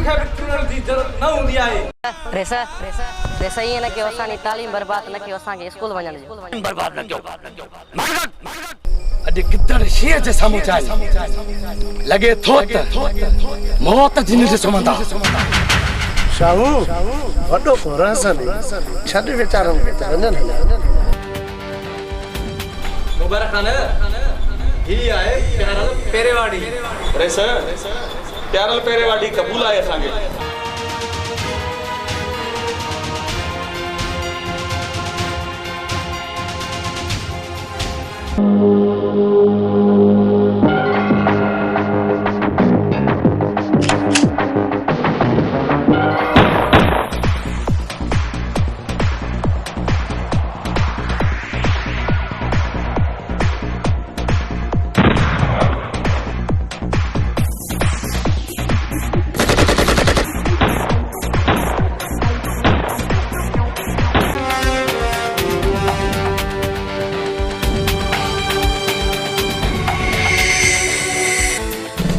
खे भी चुनण जी जरूरत न हूंदी आहे। रेसा ये न कि असांजी तालीम बर्बाद न कयो, असांखे स्कूल वञण जो बर्बाद न कयो। अॼु किथड़ शींहं जे साम्हूं चाहे लॻे थो त मौत जिन जे सुम्हंदा। शाहू वॾो रहसन छॾ वीचारनि खे वञनि। मुबारक खान ही आहे प्यारल पेरेवाड़ी। रेस प्यारल पेरेवाड़ी क़बूल आहे असांखे।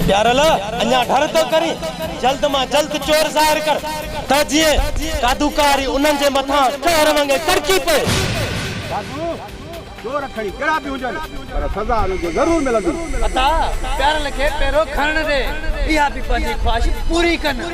प्यारल अन्या डर तो करी, जल्द मां जल्द चोर ज़ाहिर कर त जीअं कादूकारी उन्हनि जे मथां चोर वांगुरु तरकी पए। चोर खणी कहिड़ा बि हुजनि पर सज़ा हुनखे ज़रूर मिलंदी। अता प्यारल खे पहिरियों खणण दे, इहा बि पंहिंजी ख्वाहिश पूरी कनि।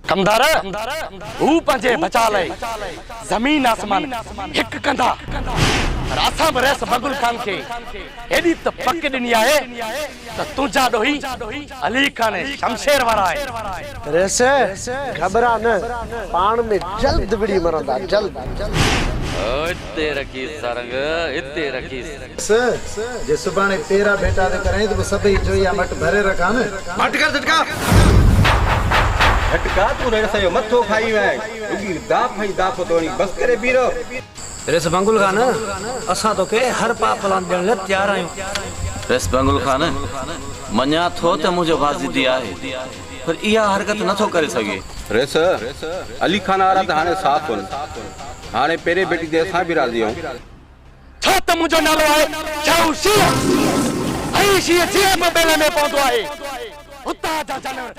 कमदार हू पंहिंजे बचा लाइ ज़मीन आसमान हिकु कंदा। असां बि रेस बंगुल खान खे एॾी त पक ॾिनी आहे त तुंहिंजा ॾोही अली खान शमशेर वारा आहे। रेस घबरा न, पाण में जल्द विड़ी मरंदा जल्द। इते रखी सरंग इते रखी जे सुभाणे पेरा भेटा ते कराई तो सभई जोया मट भरे रखा न। मट कर झटका झटका तू रेस जो मथो खाई वए रुगी दाफ ही दाफ तोणी बस करे बीरो। रेस बंगुल खान असां तो के हर पाप लान ॾियण लाइ तयार आहियूं। रेस बंगुल खान मञा थो त मुंहिंजो वाजिदी आहे, पर इहा हरकत नथो करे सघे। रेस अली खान वारा त हाणे साफ़ आहिनि, हाणे पेरे बेटी ते असां बि राज़ी आहियूं। छो त मुंहिंजो नालो आहे छाऊ शींहं, ऐं शींहं जीअं बि बेल में पवंदो आहे हुतां जा जानवर